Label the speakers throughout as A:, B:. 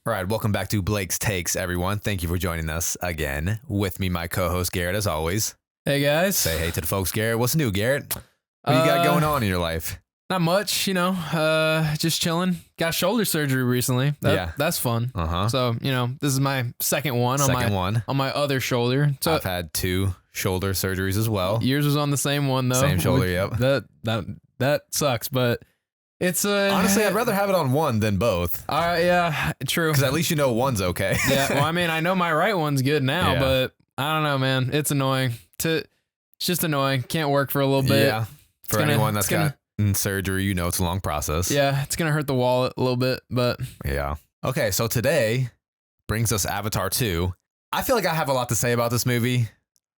A: All right, welcome back to Blake's Takes, everyone. Thank you for joining us again. With me, my co-host, Garrett, as always.
B: Hey, guys.
A: Say hey to the folks, Garrett. What's new, Garrett? What you got going on in your life?
B: Not much, just chilling. Got shoulder surgery recently. That's fun. So, this is my second one on my other shoulder. So
A: I've had 2 shoulder surgeries as well.
B: Yours was on the same one, though.
A: Same shoulder, yep.
B: That sucks, but it's
A: honestly, I'd rather have it on one than both.
B: Yeah, true.
A: Because at least you know one's okay.
B: Yeah, well, I know my right one's good now, but I don't know, man. It's annoying. It's just annoying. Can't work for a little bit.
A: Yeah, for anyone that's got surgery, it's a long process.
B: Yeah, it's gonna hurt the wallet a little bit, but
A: yeah. Okay, so today brings us Avatar 2. I feel like I have a lot to say about this movie.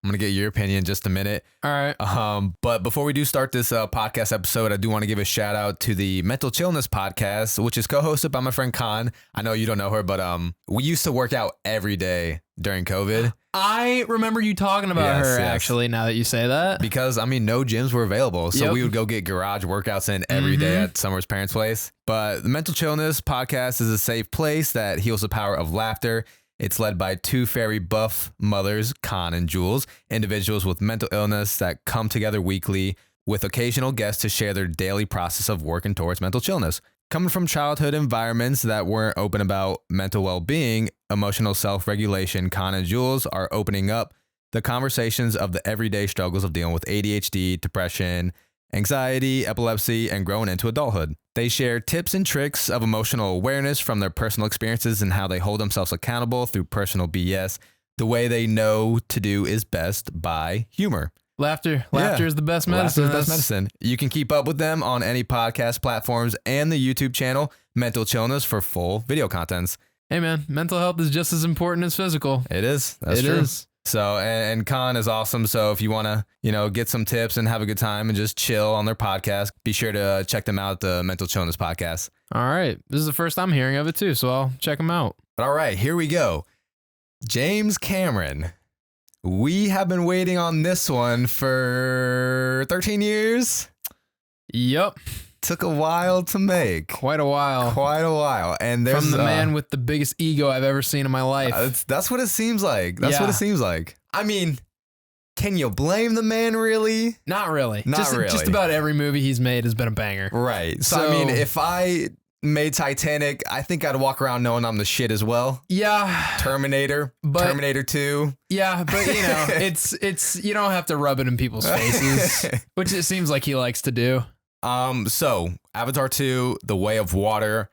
A: I'm going to get your opinion in just a minute.
B: All right.
A: But before we do start this podcast episode, I do want to give a shout out to the Mental Chillness podcast, which is co-hosted by my friend Khan. I know you don't know her, but we used to work out every day during COVID.
B: I remember you talking about her, actually, now that you say that.
A: Because, no gyms were available. So we would go get garage workouts in every day at Summer's parents' place. But the Mental Chillness podcast is a safe place that heals the power of laughter. It's led by 2 fairy buff mothers, Khan and Jules, individuals with mental illness that come together weekly with occasional guests to share their daily process of working towards mental chillness. Coming from childhood environments that weren't open about mental well-being, emotional self-regulation, Khan and Jules are opening up the conversations of the everyday struggles of dealing with ADHD, depression, anxiety, epilepsy, and growing into adulthood. They share tips and tricks of emotional awareness from their personal experiences and how they hold themselves accountable through personal BS. The way they know to do is best by humor.
B: Laughter is the best medicine.
A: Laughter is the best medicine. You can keep up with them on any podcast platforms and the YouTube channel, Mental Chillness, for full video contents.
B: Hey, man, mental health is just as important as physical.
A: It is. That's true. It is. So, and Khan is awesome. So if you want to, get some tips and have a good time and just chill on their podcast, be sure to check them out, the Mental Chillness podcast.
B: All right. This is the first I'm hearing of it too, so I'll check them out.
A: All right, here we go. James Cameron. We have been waiting on this one for 13 years.
B: Yep.
A: Took a while to make.
B: Quite a while.
A: And there's
B: from the man with the biggest ego I've ever seen in my life.
A: That's what it seems like. What it seems like. Can you blame the man, really?
B: Not really.
A: Really.
B: Just about every movie he's made has been a banger.
A: Right. So if I made Titanic, I think I'd walk around knowing I'm the shit as well.
B: Yeah.
A: Terminator 2.
B: Yeah, but it's you don't have to rub it in people's faces, which it seems like he likes to do.
A: So Avatar 2, The Way of Water.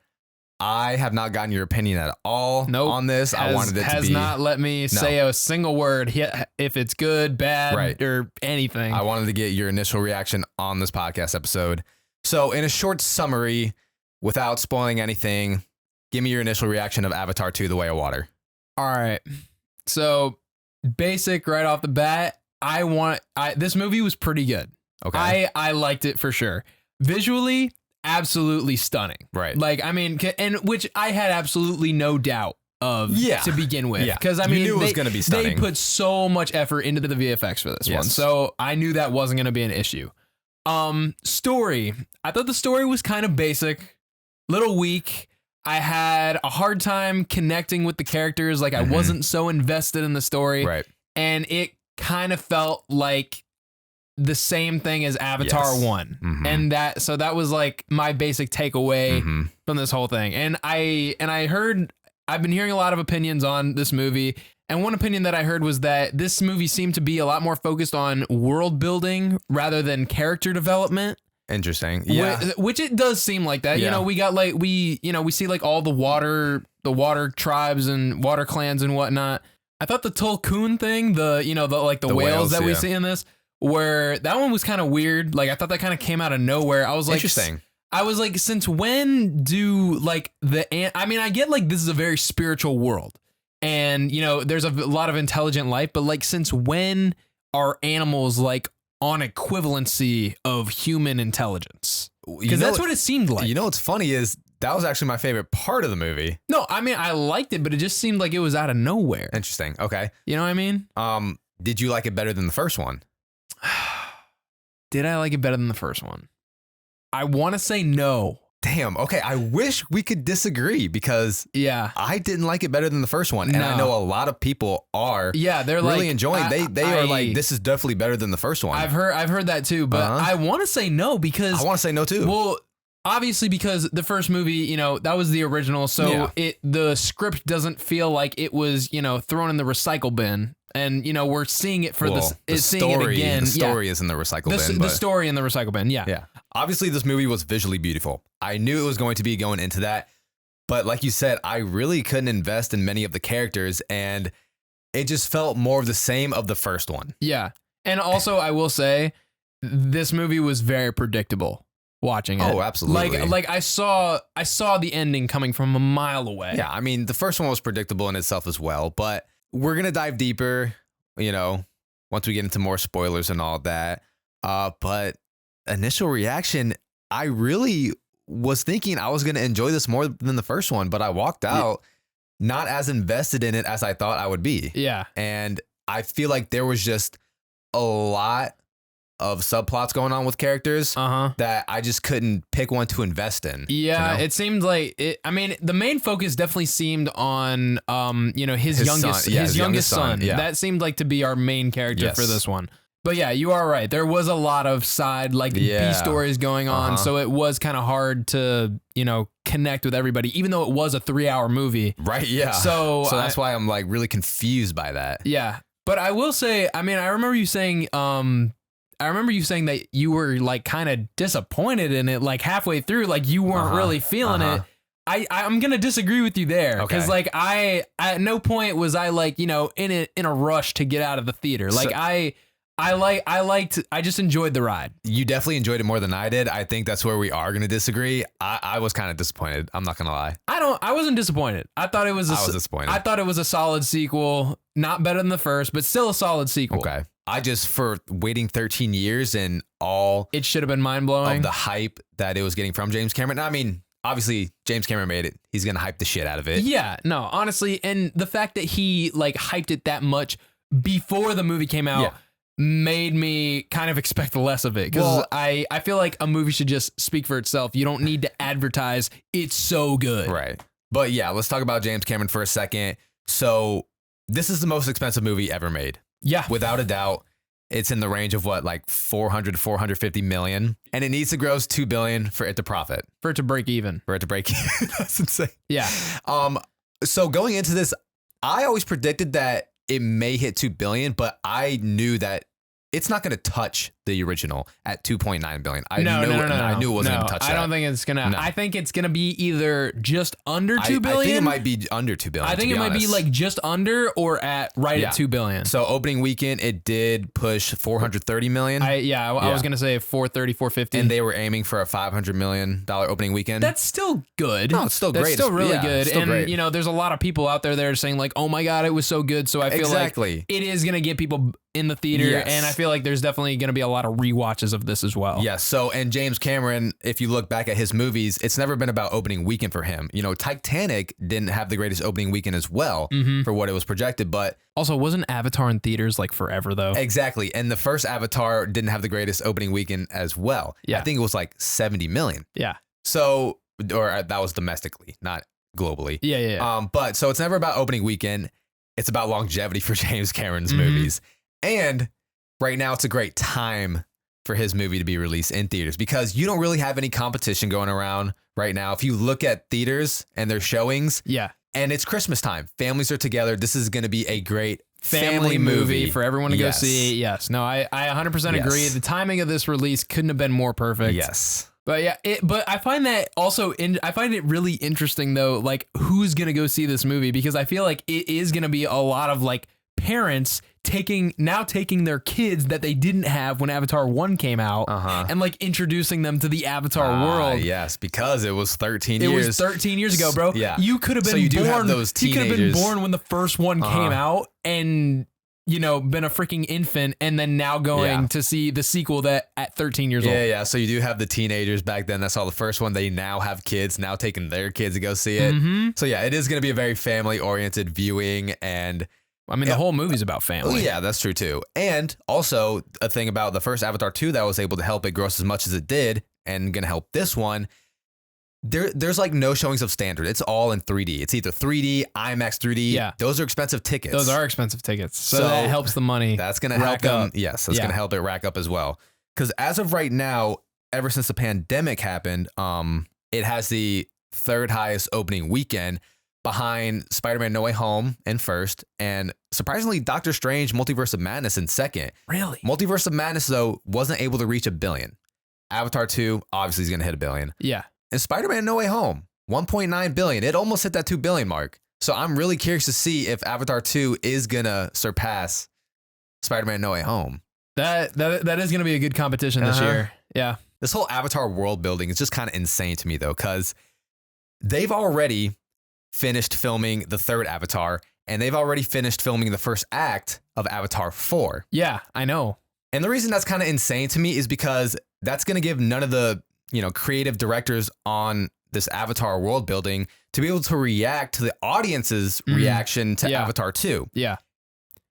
A: I have not gotten your opinion at all on this. I wanted it to be.
B: Has not let me say a single word if it's good, bad, or anything.
A: I wanted to get your initial reaction on this podcast episode. So in a short summary, without spoiling anything, give me your initial reaction of Avatar 2, The Way of Water.
B: All right. So basic right off the bat, this movie was pretty good.
A: Okay.
B: I liked it for sure. Visually, absolutely stunning.
A: Right.
B: And which I had absolutely no doubt of to begin with. Yeah. Because
A: you knew it was going to be stunning.
B: They put so much effort into the VFX for this one. So I knew that wasn't going to be an issue. Story. I thought the story was kind of basic, little weak. I had a hard time connecting with the characters. I wasn't so invested in the story.
A: Right.
B: And it kind of felt like the same thing as Avatar 1. Mm-hmm. And that was my basic takeaway from this whole thing. And I've been hearing a lot of opinions on this movie. And one opinion that I heard was that this movie seemed to be a lot more focused on world building rather than character development.
A: Interesting. Yeah.
B: Which it does seem like that.
A: Yeah.
B: We got we see all the water tribes and water clans and whatnot. I thought the Tulkun thing, the whales that we see in this, where that one was kind of weird. I thought that kind of came out of nowhere. I was like,
A: interesting.
B: I was like, since when do I get this is a very spiritual world and, there's a lot of intelligent life, but since when are animals on equivalency of human intelligence? Because that's what it seemed like.
A: What's funny is that was actually my favorite part of the movie.
B: No, I liked it, but it just seemed like it was out of nowhere.
A: Interesting. Okay.
B: You know what I mean?
A: Did you like it better than the first one?
B: Did I like it better than the first one? I want to say no.
A: Damn. Okay. I wish we could disagree because I didn't like it better than the first one. And I know a lot of people are
B: they're
A: really enjoying. They are like, this is definitely better than the first one.
B: I've heard that too, but I want to say no because
A: I want to say no too.
B: Well, obviously because the first movie, you know, that was the original. So the script doesn't feel like it was, you know, thrown in the recycle bin. And, you know, we're seeing it for seeing it again.
A: The story is in the recycle bin.
B: The story in the recycle bin,
A: Yeah. Obviously, this movie was visually beautiful. I knew it was going to be going into that. But like you said, I really couldn't invest in many of the characters. And it just felt more of the same of the first one.
B: Yeah. And also, I will say, this movie was very predictable watching it.
A: Oh, absolutely.
B: Like I saw the ending coming from a mile away.
A: Yeah. I mean, the first one was predictable in itself as well. But we're going to dive deeper, you know, once we get into more spoilers and all that. But initial reaction, I really was thinking I was going to enjoy this more than the first one, but I walked out not as invested in it as I thought I would be.
B: Yeah.
A: And I feel like there was just a lot of subplots going on with characters that I just couldn't pick one to invest in.
B: Yeah, you know? It seemed like it. I mean, the main focus definitely seemed on, you know, his youngest son.
A: Yeah.
B: That seemed like to be our main character for this one. But yeah, you are right. There was a lot of side B stories going on, so it was kind of hard to, you know, connect with everybody, even though it was a 3-hour movie.
A: Right. Yeah.
B: So
A: that's why I'm like really confused by that.
B: Yeah, but I will say, I mean, I remember you saying that you were like kind of disappointed in it, like halfway through, like you weren't really feeling it. I'm gonna disagree with you there because like I at no point was I like, you know, in a rush to get out of the theater. Like I just enjoyed the ride.
A: You definitely enjoyed it more than I did. I think that's where we are gonna disagree. I was kind of disappointed. I'm not gonna lie.
B: I wasn't disappointed. I thought it was
A: disappointed.
B: I thought it was a solid sequel, not better than the first, but still a solid sequel.
A: Okay. I just, for waiting 13 years and all,
B: it should have been mind blowing.
A: Of the hype that it was getting from James Cameron. I mean, obviously James Cameron made it. He's gonna hype the shit out of it.
B: Yeah, no, honestly, and the fact that he like hyped it that much before the movie came out made me kind of expect less of it because I feel like a movie should just speak for itself. You don't need to advertise it's so good.
A: Right. But yeah, let's talk about James Cameron for a second. So this is the most expensive movie ever made. Yeah. Without a doubt. It's in the range of what, like 400 to 450 million. And it needs to gross 2 billion for it to profit.
B: For it to break even.
A: That's insane.
B: Yeah.
A: So going into this, I always predicted that it may hit 2 billion, but I knew that it's not going to touch the original at 2.9 billion. I knew it wasn't going to touch that.
B: I don't think it's going to. No. I think it's going to be either just under 2 billion.
A: I think it might be under 2 billion.
B: I think it might be like just under or at at 2 billion.
A: So opening weekend, it did push 430 million.
B: I was going to say 430, 450.
A: And they were aiming for a $500 million opening weekend.
B: That's still good.
A: No, it's still great.
B: It's still really good.
A: Still
B: and,
A: great.
B: You know, there's a lot of people out there saying like, oh my God, it was so good. So I feel like it is going to get people in the theater. And I feel like there's definitely going to be a lot of rewatches of this as well.
A: Yes. So, and James Cameron, if you look back at his movies, it's never been about opening weekend for him. You know, Titanic didn't have the greatest opening weekend as well for what it was projected, but
B: also wasn't Avatar in theaters like forever though?
A: Exactly. And the first Avatar didn't have the greatest opening weekend as well. Yeah. I think it was like 70 million.
B: Yeah.
A: So, or that was domestically, not globally.
B: Yeah.
A: But so it's never about opening weekend. It's about longevity for James Cameron's movies. And right now it's a great time for his movie to be released in theaters because you don't really have any competition going around right now. If you look at theaters and their showings, and it's Christmas time, families are together. This is going to be a great family movie
B: for everyone to go see. Yes. No, I 100% agree. The timing of this release couldn't have been more perfect.
A: Yes.
B: But yeah, but I find that also I find it really interesting though, like who's going to go see this movie because I feel like it is going to be a lot of like parents taking their kids that they didn't have when Avatar 1 came out and like introducing them to the Avatar world.
A: Yes, because it was 13 years.
B: It was 13 years ago, bro.
A: Yeah.
B: You could have been
A: you
B: born.
A: Do have those teenagers.
B: You could have been born when the first one came out and, you know, been a freaking infant and then now going to see the sequel that at 13 years old.
A: Yeah. So you do have the teenagers back then. That's all the first one. They now have kids, now taking their kids to go see it. So yeah, it is going to be a very family oriented viewing and
B: I mean, the whole movie's about family.
A: Yeah, that's true too. And also a thing about the first Avatar 2 that was able to help it gross as much as it did and going to help this one. there's like no showings of standard. It's all in 3D. It's either 3D, IMAX 3D.
B: Yeah.
A: Those are expensive tickets.
B: Those are expensive tickets. So that helps the money.
A: That's going to help them. Yes, that's going to help it rack up as well. Because as of right now, ever since the pandemic happened, it has the third highest opening weekend behind Spider-Man No Way Home in first, and surprisingly, Doctor Strange Multiverse of Madness in second.
B: Really?
A: Multiverse of Madness, though, wasn't able to reach $1 billion. Avatar 2, obviously, is going to hit $1 billion.
B: Yeah.
A: And Spider-Man No Way Home, $1.9 billion. It almost hit that $2 billion mark. So I'm really curious to see if Avatar 2 is going to surpass Spider-Man No Way Home.
B: That is going to be a good competition this year. Yeah.
A: This whole Avatar world building is just kind of insane to me, though, because they've already finished filming the third Avatar, and they've already finished filming the first act of Avatar 4.
B: Yeah, I know.
A: And the reason that's kind of insane to me is because that's going to give none of the, creative directors on this Avatar world building to be able to react to the audience's reaction to Avatar 2.
B: Yeah.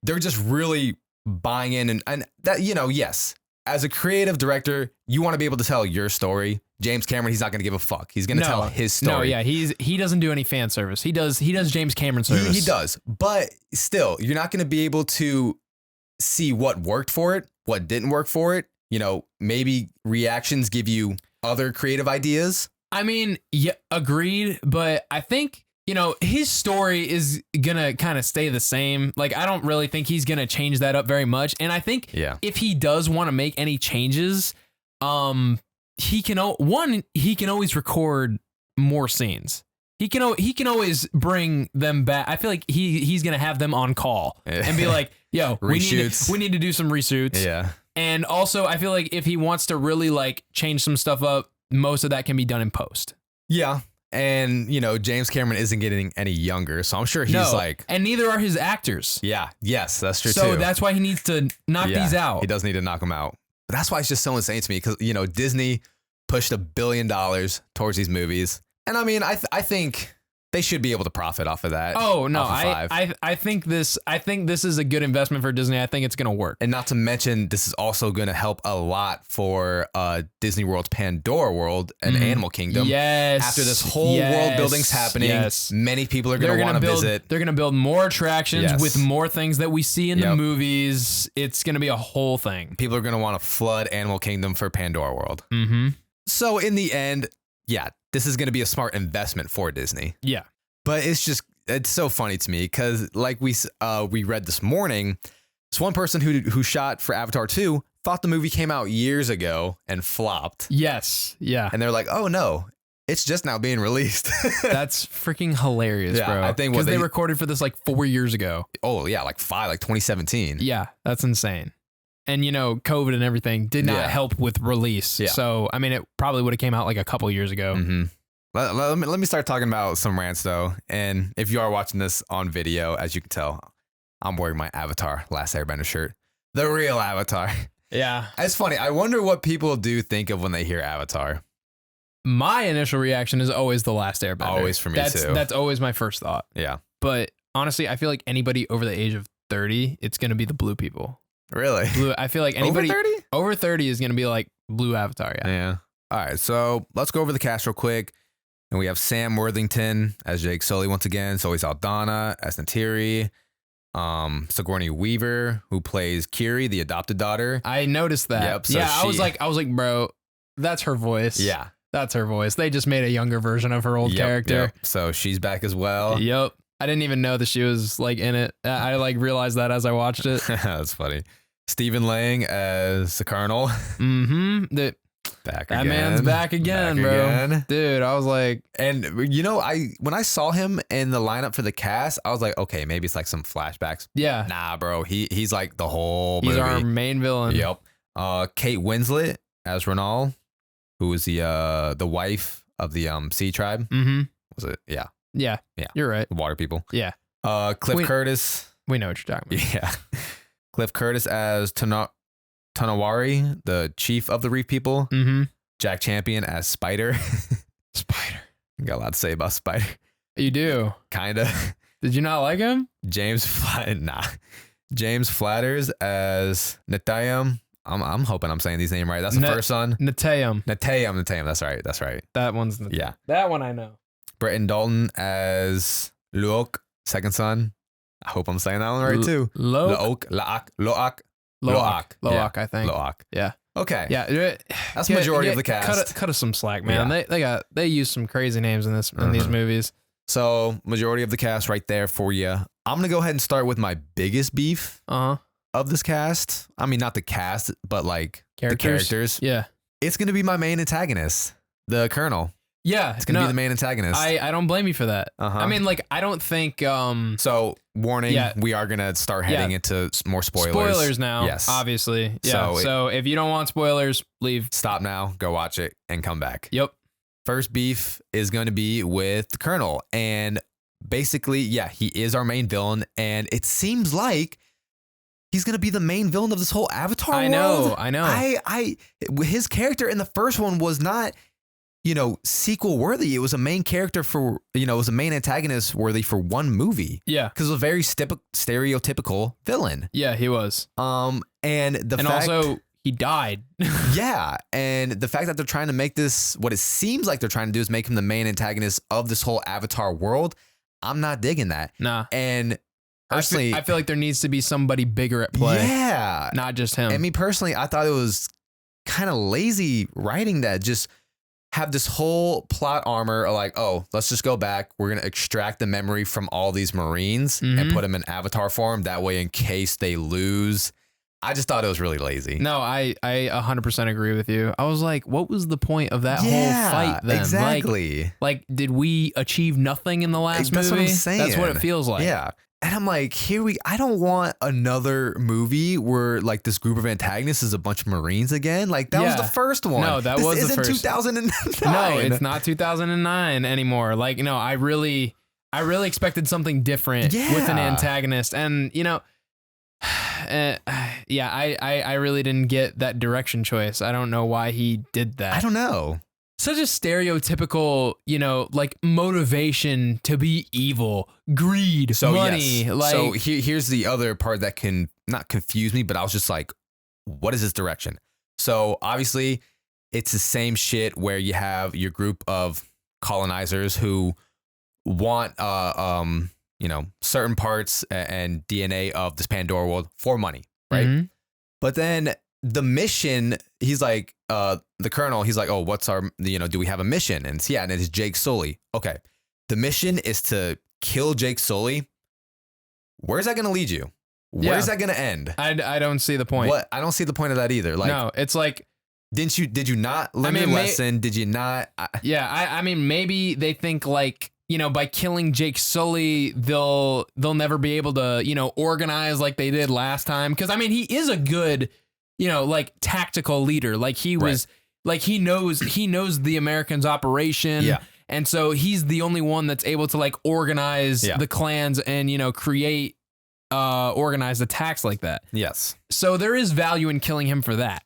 A: They're just really buying in and that, yes, as a creative director, you want to be able to tell your story. James Cameron, he's not going to give a fuck. He's going to tell his story.
B: No, yeah, he doesn't do any fan service. He does James Cameron service.
A: He does. But still, you're not going to be able to see what worked for it, what didn't work for it. Maybe reactions give you other creative ideas.
B: I mean, yeah, agreed. But I think, his story is going to kind of stay the same. Like, I don't really think he's going to change that up very much. And I think if he does want to make any changes, he can always record more scenes. He can always bring them back. I feel like he's going to have them on call and be like, yo, we need to do some reshoots.
A: Yeah.
B: And also, I feel like if he wants to really like change some stuff up, most of that can be done in post.
A: Yeah. And, James Cameron isn't getting any younger. So I'm sure he's
B: and neither are his actors.
A: Yeah. Yes, that's true too.
B: So that's why he needs to knock these out.
A: He does need to knock them out. But that's why it's just so insane to me because, Disney pushed $1 billion towards these movies. And I mean, I think they should be able to profit off of that.
B: Oh no, I think this is a good investment for Disney. I think it's gonna work.
A: And not to mention, this is also gonna help a lot for Disney World's Pandora World and Animal Kingdom.
B: Yes.
A: After this whole world building's happening, many people are gonna want to visit.
B: They're gonna build more attractions with more things that we see in the movies. It's gonna be a whole thing. People
A: are gonna want to flood Animal Kingdom for Pandora World.
B: Mm-hmm.
A: So in the end, this is going to be a smart investment for Disney.
B: Yeah.
A: But it's so funny to me because like we read this morning, this one person who shot for Avatar 2 thought the movie came out years ago and flopped.
B: Yes. Yeah.
A: And they're like, oh no, it's just now being released.
B: That's freaking hilarious, bro.
A: I think
B: because they recorded for this like 4 years ago.
A: Oh yeah, like 2017.
B: Yeah, that's insane. And, COVID and everything did not help with release. Yeah. So, I mean, it probably would have came out like a couple years ago.
A: Mm-hmm. Let me start talking about some rants, though. And if you are watching this on video, as you can tell, I'm wearing my Avatar Last Airbender shirt. The real Avatar.
B: Yeah.
A: It's funny. I wonder what people do think of when they hear Avatar.
B: My initial reaction is always The Last Airbender.
A: Always for me, too.
B: That's always my first thought.
A: Yeah.
B: But honestly, I feel like anybody over the age of 30, it's going to be the blue people.
A: Really?
B: Blue. I feel like anybody
A: over
B: 30 is going to be like blue Avatar.
A: Yeah. All right. So let's go over the cast real quick. And we have Sam Worthington as Jake Sully once again. Zoe Saldana as Neytiri. Sigourney Weaver, who plays Kiri, the adopted daughter.
B: I noticed that. Yep. So I was like, bro, that's her voice.
A: Yeah.
B: That's her voice. They just made a younger version of her old character.
A: Yep. So she's back as well.
B: Yep. I didn't even know that she was like in it. I like realized that as I watched it.
A: That's funny. Stephen Lang as the Colonel.
B: Mm-hmm. That man's back again, bro. Dude, I was like,
A: and when I saw him in the lineup for the cast, I was like, okay, maybe it's like some flashbacks.
B: Yeah.
A: Nah, bro. He's like the whole movie.
B: He's our main villain.
A: Yep. Kate Winslet as Renal, who is the wife of the Sea Tribe.
B: Mm-hmm.
A: Was it? Yeah.
B: Yeah. You're right.
A: The water people.
B: Yeah.
A: Cliff Curtis.
B: We know what you're talking about.
A: Yeah. Cliff Curtis as Tonawari, the chief of the Reef People.
B: Mm-hmm.
A: Jack Champion as Spider.
B: Spider.
A: Got a lot to say about Spider.
B: You do?
A: Kinda.
B: Did you not like him?
A: James Flatters as Netayam, I'm hoping I'm saying these names right. That's the first son.
B: Neteyam.
A: That's right.
B: That one's Neteyam.
A: Yeah.
B: That one I know.
A: Britton Dalton as Luok, second son. I hope I'm saying that one right too. Loak, Loak,
B: I think.
A: Loak.
B: Yeah.
A: Okay.
B: Yeah.
A: That's the majority of the cast.
B: Cut us some slack, man. Yeah. They use some crazy names in these movies.
A: So majority of the cast right there for you. I'm gonna go ahead and start with my biggest beef of this cast. I mean, not the cast, but like the characters.
B: Yeah.
A: It's gonna be my main antagonist, the Colonel.
B: Yeah,
A: it's gonna be the main antagonist.
B: I don't blame you for that. I mean, like, I don't think.
A: So, warning: we are gonna start heading into more spoilers.
B: Spoilers now,
A: yes,
B: obviously. Yeah. So if you don't want spoilers, leave.
A: Stop now. Go watch it and come back.
B: Yep.
A: First beef is going to be with the Colonel, and basically, he is our main villain, and it seems like he's gonna be the main villain of this whole Avatar world.
B: I know.
A: His character in the first one was not, sequel worthy. It was a main character for, it was a main antagonist worthy for one movie.
B: Yeah.
A: Because it was a very stereotypical villain.
B: Yeah, he was.
A: And
B: also he died.
A: Yeah. And the fact that they're trying to make this, what it seems like they're trying to do is make him the main antagonist of this whole Avatar world. I'm not digging that.
B: Nah.
A: And personally,
B: I feel like there needs to be somebody bigger at play.
A: Yeah.
B: Not just him.
A: And me personally, I thought it was kind of lazy writing that. Just have this whole plot armor like, oh, let's just go back. We're going to extract the memory from all these Marines and put them in Avatar form. That way, in case they lose. I just thought it was really lazy.
B: No, I 100% agree with you. I was like, what was the point of that whole fight then?
A: Exactly.
B: Like, did we achieve nothing in the last movie?
A: That's what I'm saying.
B: That's what it feels like.
A: Yeah. And I'm like, I don't want another movie where like this group of antagonists is a bunch of Marines again. Like that was the first one.
B: No, this was the first.
A: 2009.
B: No, it's not 2009 anymore. Like, no, I really expected something different with an antagonist. And, I really didn't get that direction choice. I don't know why he did that.
A: I don't know.
B: Such a stereotypical, like motivation to be evil, greed, money.
A: Yes.
B: Like,
A: so here's the other part that can not confuse me, but I was just like, what is this direction? So obviously it's the same shit where you have your group of colonizers who want, certain parts and DNA of this Pandora world for money, right? Mm-hmm. But then the mission, he's like, the Colonel, he's like, oh, what's our, do we have a mission? And and it's Jake Sully. Okay. The mission is to kill Jake Sully. Where's that going to lead you? Where's that going to end?
B: I don't see the point.
A: What? I don't see the point of that either. Like,
B: no, it's like,
A: did you not learn your lesson? Did you not?
B: I mean, maybe they think like, by killing Jake Sully, they'll never be able to, organize like they did last time. Cause I mean, he is a good, like tactical leader. Like he was like, he knows the Americans' operation.
A: Yeah.
B: And so he's the only one that's able to like organize the clans and, create organized attacks like that.
A: Yes.
B: So there is value in killing him for that.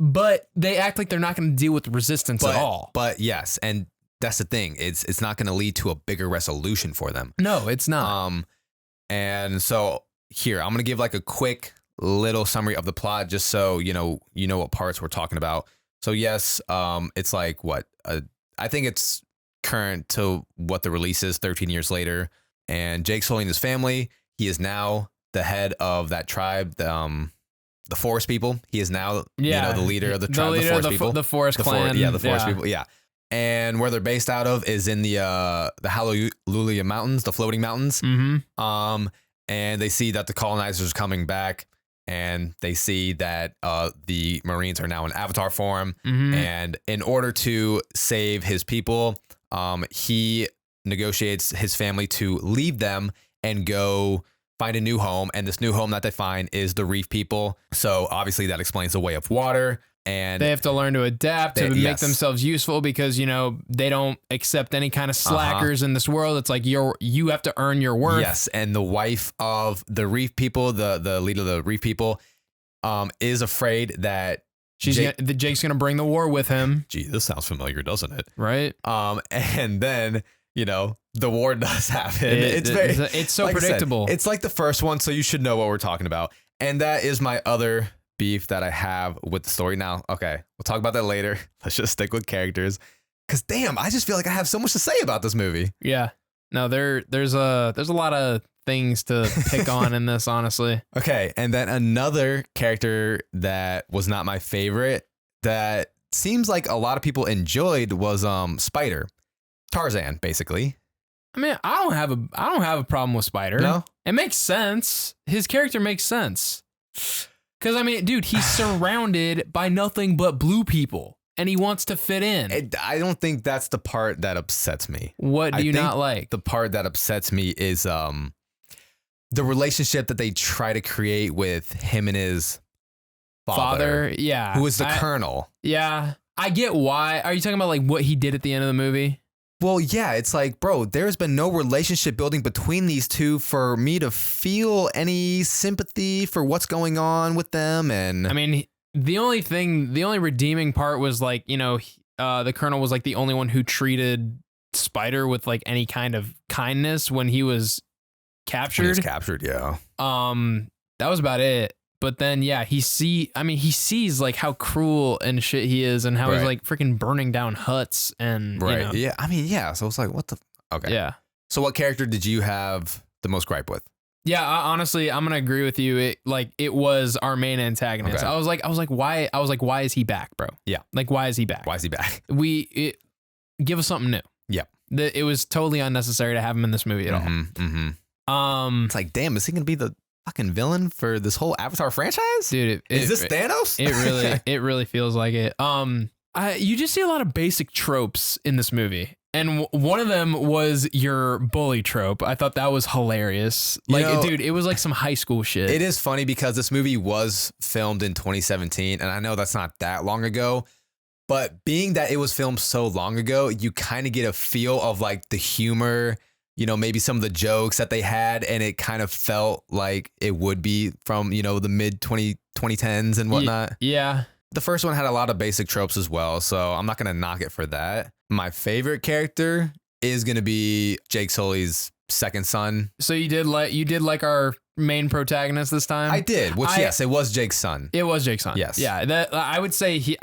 B: But they act like they're not going to deal with resistance at all.
A: But yes. And that's the thing. It's not going to lead to a bigger resolution for them.
B: No, it's not.
A: And so here, I'm going to give like a quick little summary of the plot just so you know what parts we're talking about. So yes, it's like what I think it's current to what the release is 13 years later, and Jake Sully and his family, he is now the head of that tribe, the Forest people. He is now the leader of the tribe, the Forest people,
B: the Forest clan.
A: The Forest people. Yeah. And where they're based out of is in the Hallelujah Mountains, the floating mountains.
B: Mm-hmm.
A: And they see that the colonizers are coming back, and they see that the Marines are now in Avatar form.
B: Mm-hmm.
A: And in order to save his people, he negotiates his family to leave them and go find a new home. And this new home that they find is the Reef people. So obviously that explains the way of water. And
B: they have to learn to adapt to make themselves useful because, they don't accept any kind of slackers in this world. It's like you have to earn your worth.
A: Yes. And the wife of the Reef people, the leader of the Reef people, is afraid that
B: Jake's going to bring the war with him.
A: Gee, this sounds familiar, doesn't it?
B: Right.
A: And then, the war does happen.
B: It's so like predictable.
A: Said, it's like the first one, so you should know what we're talking about. And that is my other beef that I have with the story. Now, okay, we'll talk about that later. Let's just stick with characters. Because damn, I just feel like I have so much to say about this movie.
B: Yeah. No, there's a lot of things to pick on in this, honestly.
A: Okay, and then another character that was not my favorite that seems like a lot of people enjoyed was Spider. Tarzan, basically.
B: I mean, I don't have a problem with Spider.
A: No?
B: It makes sense. His character makes sense. Cuz I mean, dude, he's surrounded by nothing but blue people and he wants to fit in.
A: I don't think that's the part that upsets me.
B: What do you not like?
A: The part that upsets me is the relationship that they try to create with him and his father,
B: yeah.
A: who is the colonel.
B: Yeah. I get why. Are you talking about like what he did at the end of the movie?
A: Well, yeah, it's like, bro, there's been no relationship building between these two for me to feel any sympathy for what's going on with them. And
B: I mean, the only redeeming part was like, you know, the colonel was like the only one who treated Spider with like any kind of kindness when he was captured.
A: When he was captured, yeah.
B: That was about it. But then, yeah, he sees like how cruel and shit he is and how he's like freaking burning down huts and, you know.
A: Yeah. I mean, yeah. So it's like, what the? Okay.
B: Yeah.
A: So what character did you have the most gripe with?
B: Yeah, honestly, I'm going to agree with you. It was our main antagonist.
A: Okay.
B: I was like, why is he back, bro?
A: Yeah.
B: Like, why is he back?
A: Why is he back?
B: Give us something new.
A: Yeah.
B: It was totally unnecessary to have him in this movie at all.
A: Mm-hmm. It's like, damn, is he going to be the fucking villain for this whole Avatar franchise?
B: Dude,
A: is this Thanos?
B: It really feels like it. You just see a lot of basic tropes in this movie. And one of them was your bully trope. I thought that was hilarious. Like, dude, it was like some high school shit.
A: It is funny because this movie was filmed in 2017, and I know that's not that long ago, but being that it was filmed so long ago, you kind of get a feel of like the humor, you know, maybe some of the jokes that they had, and it kind of felt like it would be from, you know, the mid 2010s and whatnot.
B: Yeah.
A: The first one had a lot of basic tropes as well, so I'm not going to knock it for that. My favorite character is going to be Jake Sully's second son.
B: So you did like our main protagonist this time?
A: I did, yes, it was Jake's son.
B: It was Jake's son.
A: Yes.
B: Yeah, I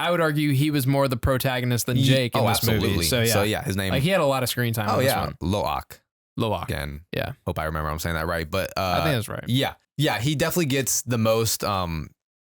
B: would argue he was more the protagonist than Jake in this movie. So yeah,
A: his name.
B: Like he had a lot of screen time.
A: Oh
B: in this
A: yeah,
B: one.
A: Loak. Again,
B: yeah.
A: Hope I remember I'm saying that right, but
B: I think that's right.
A: Yeah. He definitely gets the most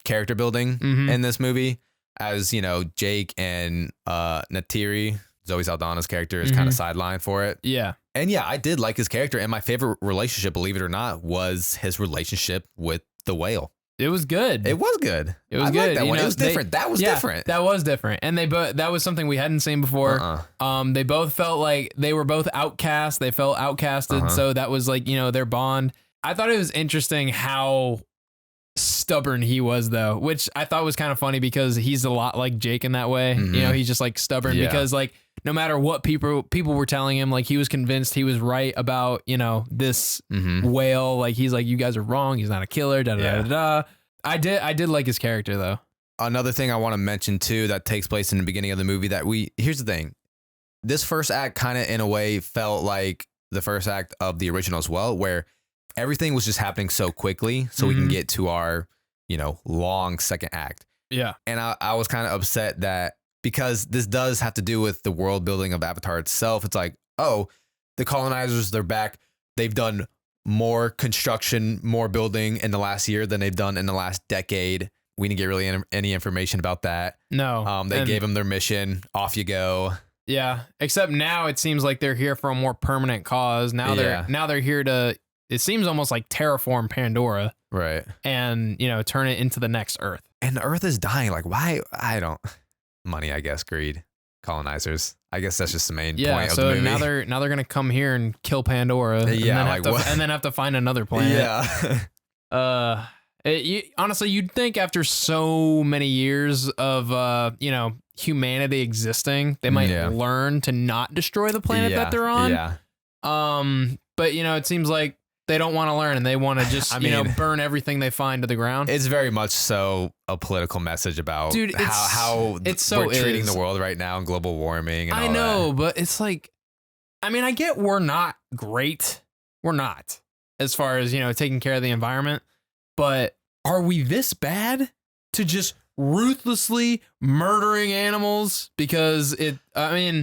A: character building in this movie, as you know, Jake and Natiri, Zoe Saldana's character, is kind of sidelined for it.
B: Yeah.
A: And yeah, I did like his character, and my favorite relationship, believe it or not, was his relationship with the whale.
B: It was good.
A: It was good.
B: It was good.
A: Liked that one. It was different. That was different.
B: That was different. And that was something we hadn't seen before. They both felt like they were both outcast. They felt outcasted. So that was like, you know, their bond. I thought it was interesting how stubborn he was, though, which I thought was kind of funny because he's a lot like Jake in that way. You know, he's just like stubborn because like no matter what people were telling him, like he was convinced he was right about, you know, this whale. Like he's like, you guys are wrong. He's not a killer. Da da da da. I did like his character though.
A: Another thing I want to mention too that takes place in the beginning of the movie here's the thing. This first act kind of in a way felt like the first act of the original as well, where everything was just happening so quickly so we can get to our, you know, long second act.
B: Yeah.
A: And I was kind of upset that because this does have to do with the world building of Avatar itself. It's like, oh, the colonizers, they're back. They've done more construction, more building in the last year than they've done in the last decade. We didn't get really any information about that.
B: No.
A: They gave them their mission. Off you go.
B: Yeah. Except now it seems like they're here for a more permanent cause. Now they're here to, it seems almost like terraform Pandora.
A: Right.
B: And, you know, turn it into the next Earth.
A: And the Earth is dying. Like, why? I don't. Money, I guess. Greed. Colonizers. I guess that's just the main point of the movie.
B: So now they're gonna come here and kill Pandora. And then have to find another planet.
A: Yeah.
B: Honestly, you'd think after so many years of you know, humanity existing, they might learn to not destroy the planet that they're on.
A: Yeah.
B: But you know, it seems like they don't want to learn and they want to just burn everything they find to the ground.
A: It's very much so a political message about how we're treating the world right now and global warming and
B: I
A: all
B: know,
A: that.
B: but it's like, I mean, I get we're not great. We're not as far as, you know, taking care of the environment, but are we this bad? to just ruthlessly murdering animals because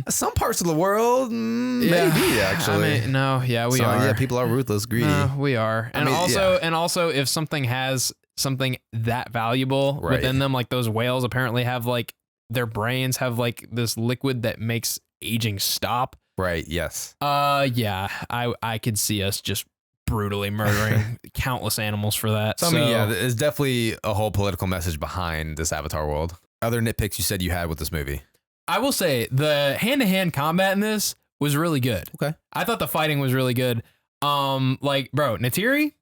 A: some parts of the world, maybe actually.
B: We are.
A: Yeah, people are ruthless, greedy.
B: We are. And also if something has something that valuable within them, like those whales apparently have like their brains have like this liquid that makes aging stop.
A: Right. Yes.
B: I could see us just brutally murdering countless animals for that.
A: So, I mean, there's definitely a whole political message behind this Avatar world. Other nitpicks you said you had with this movie?
B: I will say the hand-to-hand combat in this was really good.
A: Okay.
B: I thought the fighting was really good. Like, bro, Neytiri,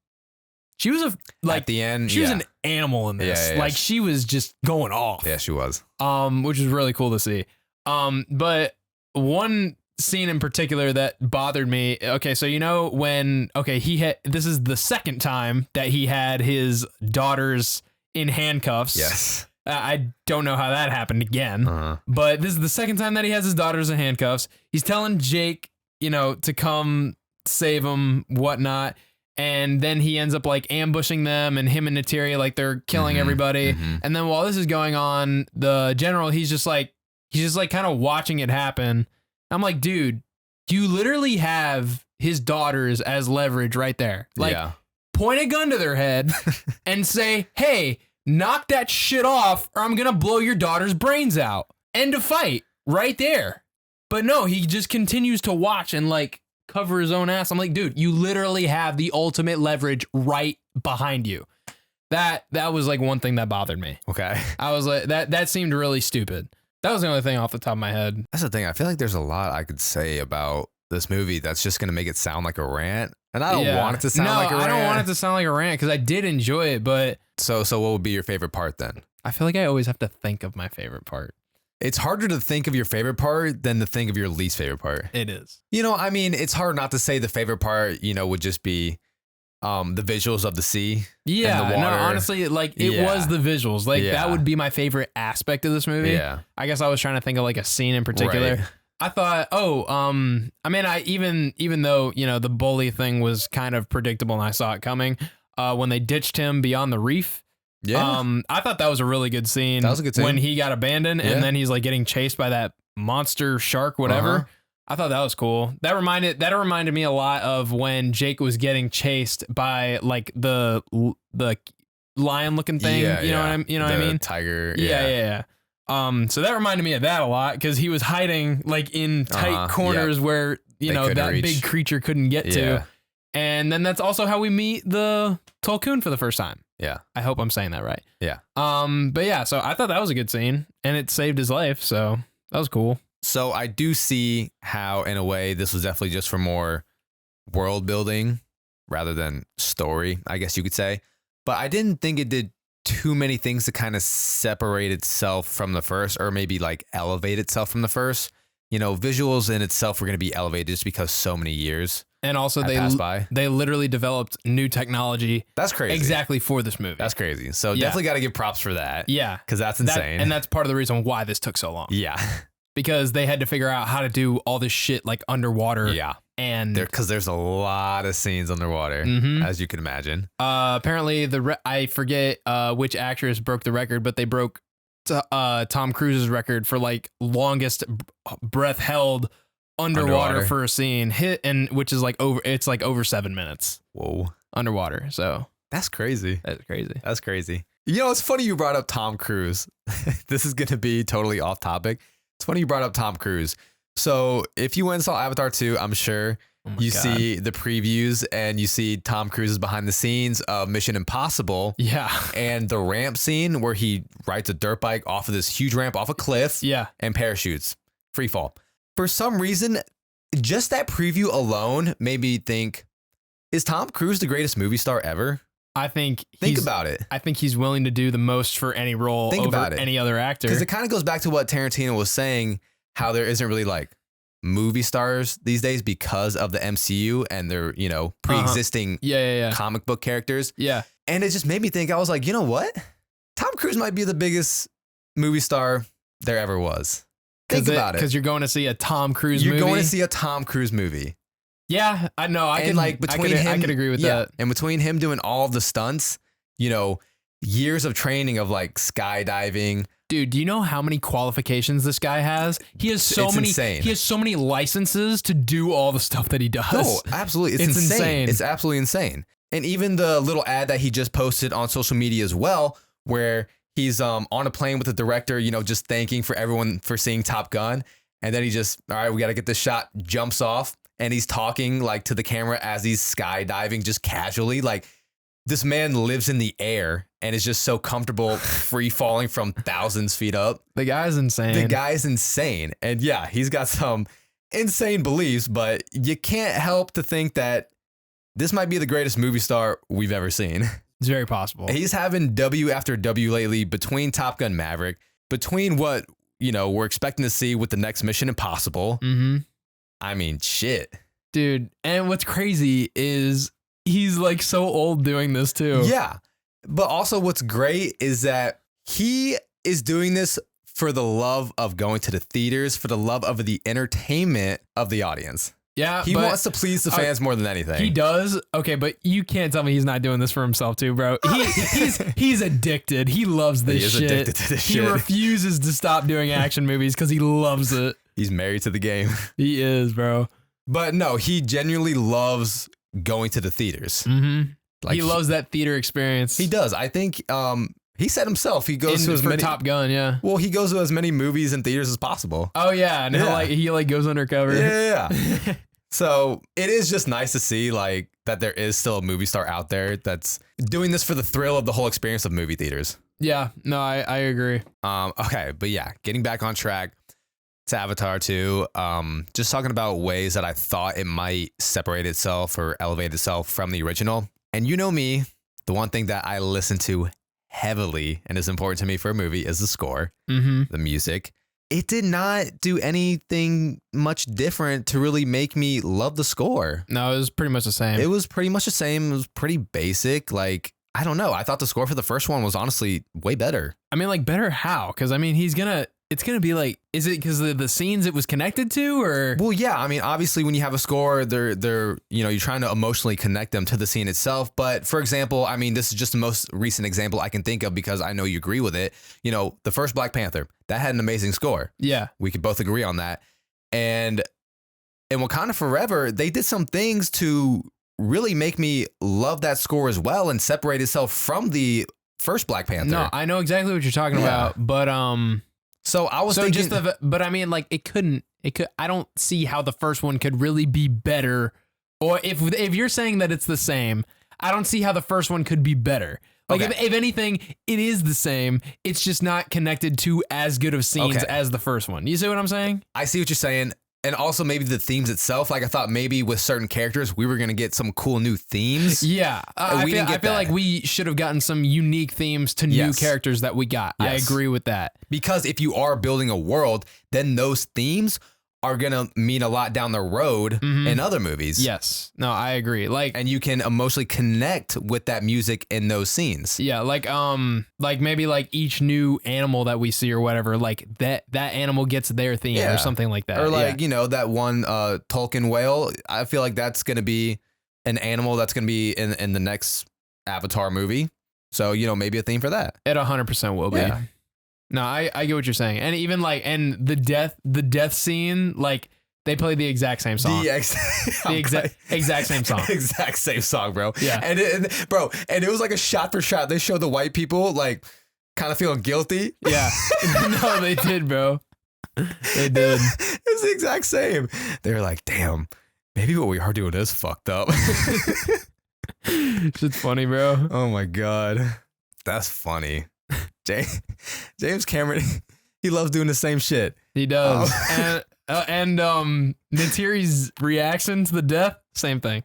B: she was
A: at the end,
B: she was an animal in this.
A: Yeah,
B: she was just going off.
A: Yeah, she was.
B: Which was really cool to see. But one scene in particular that bothered me. Okay, so this is the second time that he had his daughters in handcuffs.
A: Yes.
B: I don't know how that happened again, but this is the second time that he has his daughters in handcuffs. He's telling Jake, to come save him, whatnot. And then he ends up like ambushing them, and him and Neytiri, like they're killing everybody. And then while this is going on, the general, he's just like kind of watching it happen. I'm like, dude, you literally have his daughters as leverage right there. Like, point a gun to their head and say, hey, knock that shit off or I'm going to blow your daughter's brains out. End of fight right there. But no, he just continues to watch and like cover his own ass. I'm like, dude, you literally have the ultimate leverage right behind you. That was like one thing that bothered me.
A: Okay.
B: I was like, that seemed really stupid. That was the only thing off the top of my head.
A: That's the thing. I feel like there's a lot I could say about this movie that's just going to make it sound like a rant. And I don't want it to sound like a rant.
B: I don't want it to sound like a rant because I did enjoy it, but...
A: So what would be your favorite part then?
B: I feel like I always have to think of my favorite part.
A: It's harder to think of your favorite part than to think of your least favorite part.
B: It is.
A: It's hard not to say the favorite part, would just be the visuals of the sea.
B: Yeah,
A: and the water.
B: No, honestly, it was the visuals. That would be my favorite aspect of this movie.
A: Yeah.
B: I guess I was trying to think of like a scene in particular.
A: Right.
B: I thought, even though, the bully thing was kind of predictable and I saw it coming, when they ditched him beyond the reef.
A: Yeah.
B: I thought that was a really good scene.
A: That was a good scene.
B: When he got abandoned and then he's like getting chased by that monster shark, whatever. I thought that was cool. That reminded me a lot of when Jake was getting chased by like the lion looking thing. You know what I mean?
A: Tiger.
B: Yeah. So that reminded me of that a lot because he was hiding like in tight corners where that big creature couldn't get to. And then that's also how we meet the Tulkun for the first time.
A: Yeah.
B: I hope I'm saying that right.
A: Yeah.
B: But yeah, so I thought that was a good scene and it saved his life. So that was cool.
A: So I do see how, in a way, this was definitely just for more world building rather than story, I guess you could say. But I didn't think it did too many things to kind of separate itself from the first or maybe like elevate itself from the first. Visuals in itself were going to be elevated just because so many years.
B: And also they literally developed new technology.
A: That's crazy.
B: Exactly for this movie.
A: That's crazy. So definitely got to give props for that.
B: Yeah.
A: Because that's insane.
B: And that's part of the reason why this took so long.
A: Yeah.
B: Because they had to figure out how to do all this shit like underwater.
A: Yeah.
B: And
A: because there's a lot of scenes underwater, as you can imagine.
B: Apparently I forget which actress broke the record, but they broke Tom Cruise's record for like longest breath held underwater for a scene which is like over 7 minutes.
A: Whoa.
B: Underwater. So
A: that's crazy.
B: That's crazy.
A: That's crazy. It's funny you brought up Tom Cruise. This is going to be totally off topic. It's funny you brought up Tom Cruise. So if you went and saw Avatar 2, I'm sure see the previews and you see Tom Cruise is behind the scenes of Mission Impossible.
B: Yeah.
A: And the ramp scene where he rides a dirt bike off of this huge ramp off a cliff.
B: Yeah.
A: And parachutes. Free fall. For some reason, just that preview alone made me think, is Tom Cruise the greatest movie star ever?
B: I think
A: about it.
B: I think he's willing to do the most for any role over any other actor.
A: Because it kind of goes back to what Tarantino was saying, how there isn't really like movie stars these days because of the MCU and their, pre-existing comic book characters.
B: Yeah.
A: And it just made me think, I was like, you know what? Tom Cruise might be the biggest movie star there ever was. Think about it.
B: Because you're going to see a Tom Cruise movie.
A: You're going to see a Tom Cruise movie.
B: Yeah, I know. I could agree with that.
A: And between him doing all of the stunts, years of training of like skydiving.
B: Dude, do you know how many qualifications this guy has? He has so many.
A: Insane.
B: He has so many licenses to do all the stuff that he does.
A: No, absolutely, it's insane. It's absolutely insane. And even the little ad that he just posted on social media as well, where he's on a plane with the director, you know, just thanking for everyone for seeing Top Gun, and then he just, all right, we got to get this shot. Jumps off, and he's talking like to the camera as he's skydiving, just casually, like. This man lives in the air and is just so comfortable free falling from thousands feet up.
B: The guy's insane.
A: And yeah, he's got some insane beliefs, but you can't help to think that this might be the greatest movie star we've ever seen.
B: It's very possible.
A: He's having W after W lately between Top Gun Maverick, between what, you know, we're expecting to see with the next Mission Impossible.
B: Mm-hmm.
A: I mean, shit.
B: Dude, and what's crazy is he's like so old doing this too.
A: Yeah. But also what's great is that he is doing this for the love of going to the theaters, for the love of the entertainment of the audience.
B: Yeah.
A: He wants to please the fans more than anything.
B: He does. Okay, but you can't tell me he's not doing this for himself too, bro. He's addicted. He loves this shit. He is addicted to this shit. He refuses to stop doing action movies because he loves it.
A: He's married to the game.
B: He is, bro.
A: But no, he genuinely loves going to the theaters.
B: Mm-hmm. Like he loves that theater experience.
A: He does. I think he said himself he goes to as many
B: Top Gun, yeah.
A: Well, he goes to as many movies and theaters as possible.
B: Oh yeah, and he goes undercover.
A: Yeah. So it is just nice to see like that there is still a movie star out there that's doing this for the thrill of the whole experience of movie theaters.
B: Yeah, no, I agree.
A: Okay, but yeah, getting back on track to Avatar 2, just talking about ways that I thought it might separate itself or elevate itself from the original. And you know me, the one thing that I listen to heavily and is important to me for a movie is the score, the music. It did not do anything much different to really make me love the score.
B: No, it was pretty much the same.
A: It was pretty much the same. It was pretty basic. Like, I don't know. I thought the score for the first one was honestly way better.
B: I mean, like better how? Because I mean, it's going to be like, is it because of the scenes it was connected to or?
A: Well, yeah. I mean, obviously when you have a score, they're, you know, you're trying to emotionally connect them to the scene itself. But for example, I mean, this is just the most recent example I can think of because I know you agree with it. You know, the first Black Panther, that had an amazing score.
B: Yeah.
A: We could both agree on that. And in Wakanda Forever, they did some things to really make me love that score as well and separate itself from the first Black Panther.
B: No, I know exactly what you're talking about, but
A: so I was thinking,
B: but I mean, like it could. I don't see how the first one could really be better. Or if you're saying that it's the same, I don't see how the first one could be better. Like if anything, it is the same. It's just not connected to as good of scenes as the first one. You see what I'm saying?
A: I see what you're saying. And also maybe the themes itself. Like I thought maybe with certain characters, we were going to get some cool new themes.
B: Yeah. I feel like we should have gotten some unique themes to new characters that we got. Yes. I agree with that.
A: Because if you are building a world, then those themes are going to mean a lot down the road in other movies.
B: Yes. No, I agree.
A: And you can emotionally connect with that music in those scenes.
B: Yeah. Like maybe like each new animal that we see or whatever, like that animal gets their theme or something like that.
A: Or like, you know, that one Tolkien whale. I feel like that's going to be an animal that's going to be in the next Avatar movie. So, you know, maybe a theme for that.
B: It 100% will be.
A: Yeah.
B: No, I get what you're saying. And even like, and the death scene, like they play the exact same song. The exact same song.
A: Exact same song, bro.
B: Yeah.
A: And it was like a shot for shot. They showed the white people like kind of feeling guilty.
B: Yeah. No, they did, bro. They did.
A: It's the exact same. They were like, damn, maybe what we are doing is fucked up.
B: Shit's funny, bro.
A: Oh my God. That's funny. James Cameron, he loves doing the same shit.
B: He does. And Neytiri's reaction to the death, same thing.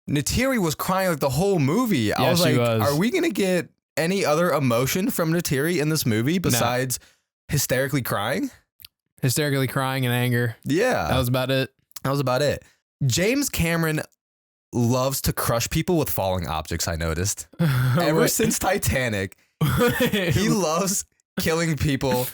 A: Neytiri was crying like the whole movie. I was like, are we going to get any other emotion from Neytiri in this movie besides hysterically crying?
B: Hysterically crying and anger.
A: Yeah.
B: That was about it. James
A: Cameron loves to crush people with falling objects, I noticed. Ever since Titanic, he loves killing people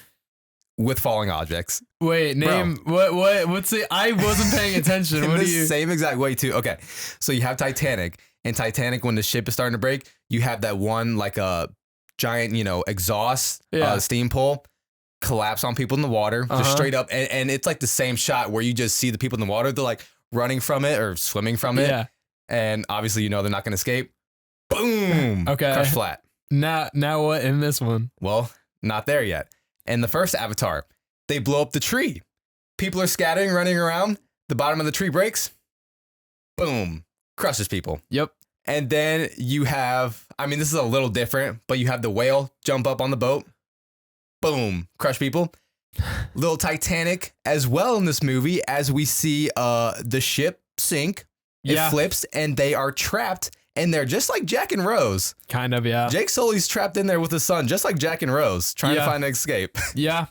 A: with falling objects.
B: Wait, name what's it? I wasn't paying attention. What do you?
A: Same exact way too. Okay, so you have Titanic, and Titanic when the ship is starting to break, you have that one like a giant, exhaust steam pole collapse on people in the water, just straight up. And it's like the same shot where you just see the people in the water. They're like running from it or swimming from it. Yeah. And obviously, they're not going to escape. Boom.
B: Okay.
A: Crush flat.
B: Now what in this one?
A: Well, not there yet. In the first Avatar, they blow up the tree. People are scattering, running around. The bottom of the tree breaks. Boom. Crushes people.
B: Yep.
A: And then you have, this is a little different, but you have the whale jump up on the boat. Boom. Crush people. Little Titanic as well in this movie, as we see the ship sink. It flips and they are trapped in there just like Jack and Rose.
B: Kind of, yeah.
A: Jake Sully's trapped in there with his son, just like Jack and Rose, trying to find an escape.
B: Yeah.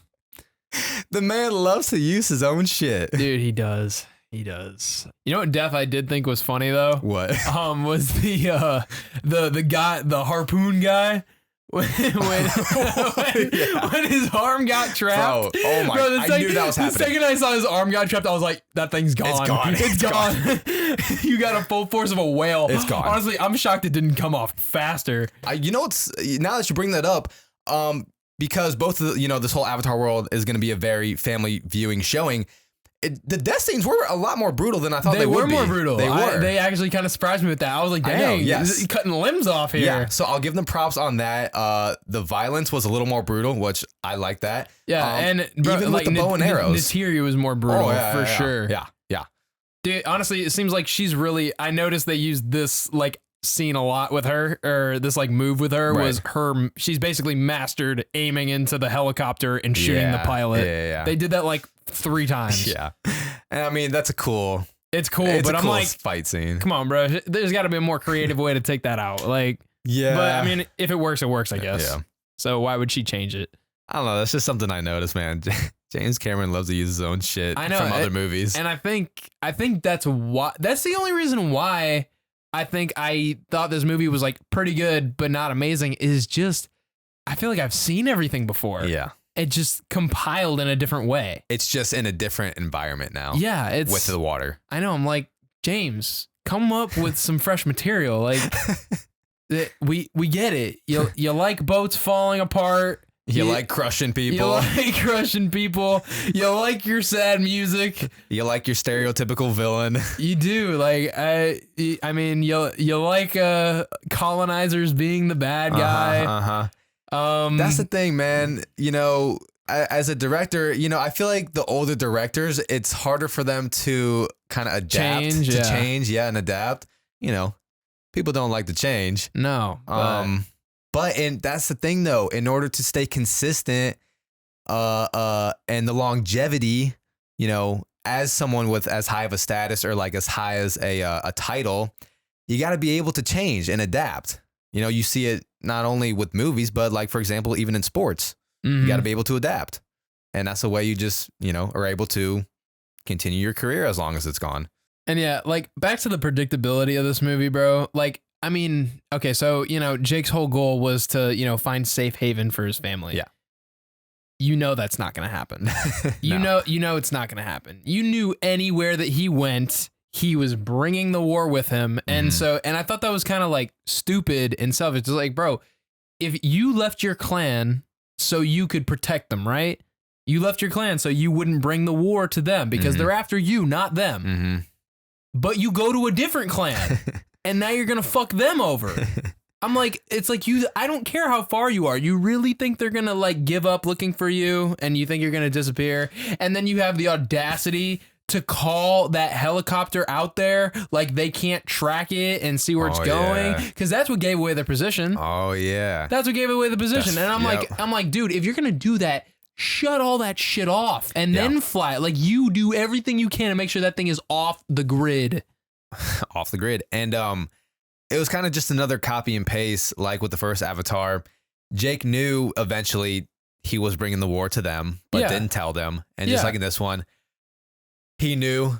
A: The man loves to use his own shit.
B: Dude, he does. He does. You know what death I did think was funny though?
A: What?
B: Was the guy, the harpoon guy, when his arm got trapped.
A: Bro, oh my! Bro, I knew that was happening.
B: The second I saw his arm got trapped, I was like, "That thing's gone. It's gone. You got a full force of a whale.
A: It's gone."
B: Honestly, I'm shocked it didn't come off faster.
A: What's now that you bring that up, because both of this whole Avatar world is going to be a very family viewing showing. The death scenes were a lot more brutal than I thought they would be.
B: They were more brutal.
A: They were.
B: They actually kind of surprised me with that. I was like, dang, cutting limbs off here.
A: Yeah, so I'll give them props on that. The violence was a little more brutal, which I like that.
B: Yeah, and
A: even with the bow and arrows.
B: Neytiri was more brutal, for sure.
A: Yeah.
B: Dude, honestly, it seems like she's really, I noticed they used this scene a lot with her, or this move with her, was her, she's basically mastered aiming into the helicopter and shooting the pilot.
A: Yeah.
B: They did that 3 times.
A: Yeah. And that's a cool.
B: It's cool,
A: but
B: I'm
A: cool fight scene.
B: Come on, bro. There's got to be a more creative way to take that out.
A: Yeah.
B: But if it works, it works, I guess. Yeah. So why would she change it?
A: I don't know. That's just something I noticed, man. James Cameron loves to use his own shit from other movies.
B: And I think that's the only reason why I think I thought this movie was pretty good, but not amazing, is just, I feel like I've seen everything before.
A: Yeah.
B: It just compiled in a different way.
A: It's just in a different environment now.
B: Yeah. It's
A: with the water.
B: I know. I'm like, James, come up with some fresh material. We get it. You like boats falling apart.
A: You like crushing people.
B: You like crushing people. You like your sad music.
A: You like your stereotypical villain.
B: You do. You like colonizers being the bad guy.
A: That's the thing, man. As a director, I feel like the older directors, it's harder for them to kind of adapt, change, and adapt. People don't like to change.
B: No.
A: But that's the thing, though. In order to stay consistent, and the longevity, as someone with as high of a status or as high as a title, you got to be able to change and adapt. You see it not only with movies, but for example, even in sports, you got to be able to adapt. And that's the way you just, are able to continue your career as long as it's gone.
B: And yeah, back to the predictability of this movie, bro. Okay, so, Jake's whole goal was to, find safe haven for his family.
A: Yeah.
B: That's not going to happen. No. It's not going to happen. You knew anywhere that he went, he was bringing the war with him. And I thought that was kind of stupid and selfish. It's bro, if you left your clan so you could protect them, right? You left your clan so you wouldn't bring the war to them because they're after you, not them. But you go to a different clan and now you're going to fuck them over. I'm like, it's I don't care how far you are. You really think they're going to give up looking for you and you think you're going to disappear. And then you have the audacity to call that helicopter out there they can't track it and see where it's going, because that's what gave away their position.
A: Oh yeah,
B: that's what gave away the position. And I'm like, dude, if you're gonna do that, shut all that shit off and then fly. You do everything you can to make sure that thing is off the grid.
A: Off the grid. And it was kind of just another copy and paste, with the first Avatar. Jake knew eventually he was bringing the war to them, but didn't tell them. And just like in this one, he knew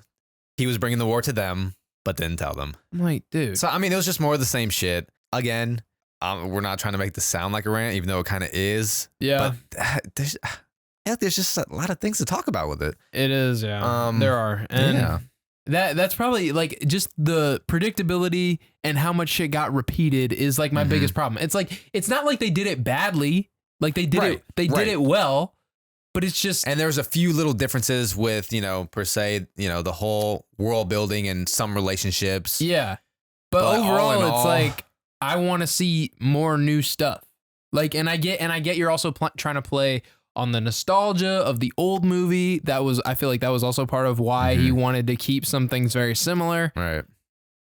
A: he was bringing the war to them, but didn't tell them.
B: I'm like, dude.
A: So, it was just more of the same shit. Again, we're not trying to make this sound like a rant, even though it kind of is.
B: Yeah.
A: But there's just a lot of things to talk about with it.
B: It is, yeah. There are. And That's probably like just the predictability and how much shit got repeated is like my biggest problem. It's like, it's not like they did it badly. Like they did did it well, but it's just.
A: And there's a few little differences with, per se, the whole world building and some relationships.
B: Yeah. But overall, it's like, I want to see more new stuff. Like, and I get you're also trying to play on the nostalgia of the old movie. I feel like that was also part of why he wanted to keep some things very similar.
A: Right.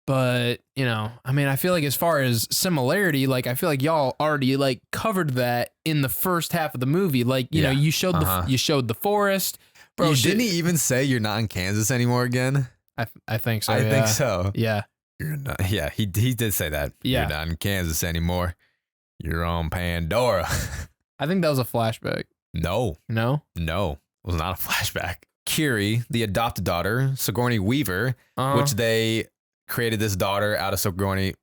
B: But, I mean, I feel like as far as similarity, like, I feel like y'all already like covered that in the first half of the movie. Like, you know, you showed the forest.
A: Bro, didn't he even say you're not in Kansas anymore again?
B: I think so.
A: I think so.
B: Yeah.
A: You're not. Yeah, he did say that.
B: Yeah.
A: You're not in Kansas anymore. You're on Pandora.
B: I think that was a flashback.
A: No.
B: No?
A: No. It was not a flashback. Curie, the adopted daughter, Sigourney Weaver, which they created this daughter out of Sigourney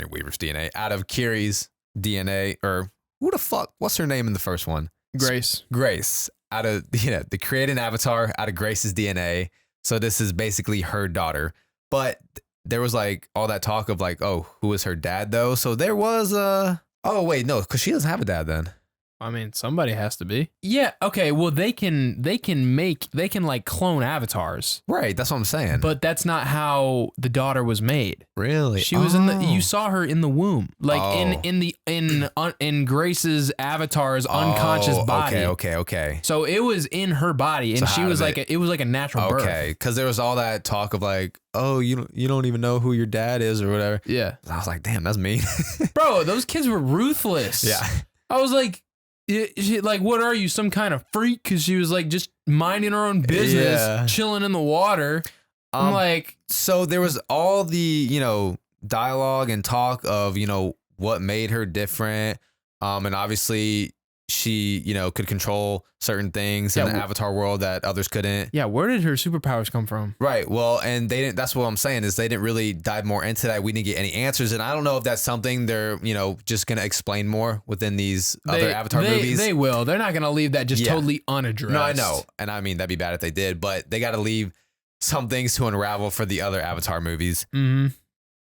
A: Weaver's DNA, out of Curie's DNA, or who the fuck? What's her name in the first one?
B: Grace.
A: Grace. Out of, they created an avatar out of Grace's DNA. So this is basically her daughter. But there was like all that talk of like, oh, who is her dad though? So there was oh wait, no, because she doesn't have a dad then.
B: I mean, somebody has to be. Yeah. Okay. Well, they can like clone avatars.
A: Right. That's what I'm saying.
B: But that's not how the daughter was made.
A: Really?
B: She was you saw her in the womb, like in Grace's avatar's unconscious body.
A: Okay.
B: So it was in her body, and she was like it was like a natural birth.
A: Okay. Because there was all that talk of like, oh, you don't even know who your dad is or whatever.
B: Yeah.
A: I was like, damn, that's mean.
B: Bro, those kids were ruthless.
A: Yeah.
B: I was like, like, what are you, some kind of freak? Because she was like just minding her own business, chilling in the water. I'm like,
A: so there was all the dialogue and talk of what made her different, and obviously she could control certain things in the Avatar world that others couldn't.
B: Yeah, where did her superpowers come from?
A: Right. Well, and they didn't. That's what I'm saying is they didn't really dive more into that. We didn't get any answers, and I don't know if that's something they're just gonna explain more within these other Avatar movies.
B: They will. They're not gonna leave that just totally unaddressed.
A: No, I know, and I mean that'd be bad if they did, but they got to leave some things to unravel for the other Avatar movies.
B: Mm-hmm.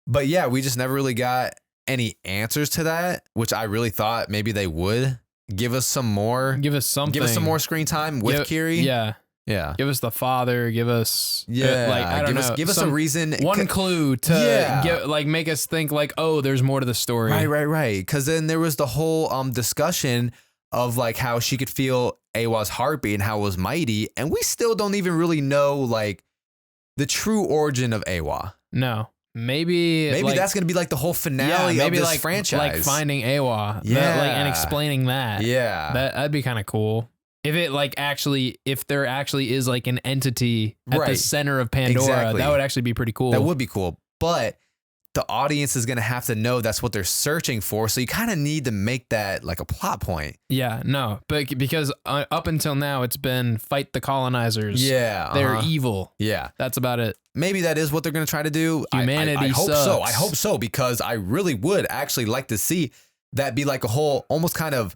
A: But yeah, we just never really got any answers to that, which I really thought maybe they would. Give us some more.
B: Give us something.
A: Give us some more screen time with Curie.
B: Yeah.
A: Yeah.
B: Give us the father. Give us.
A: I don't know. Give us a reason.
B: One clue to make us think like, oh, there's more to the story.
A: Right. Because then there was the whole discussion of like how she could feel Awa's heartbeat and how it was mighty, and we still don't even really know like the true origin of Awa.
B: No. Maybe
A: that's gonna be like the whole finale of this franchise,
B: like finding Awa, and explaining that.
A: Yeah,
B: that'd be kind of cool. If it if there actually is like an entity at the center of Pandora, that would actually be pretty cool.
A: That would be cool, but the audience is gonna have to know that's what they're searching for. So you kind of need to make that like a plot point.
B: Yeah, no, but because up until now it's been fight the colonizers.
A: Yeah,
B: they're evil.
A: Yeah,
B: that's about it.
A: Maybe that is what they're gonna try to do.
B: Humanity
A: I hope
B: sucks.
A: so. I hope so because I really would actually like to see that be like a whole, almost kind of,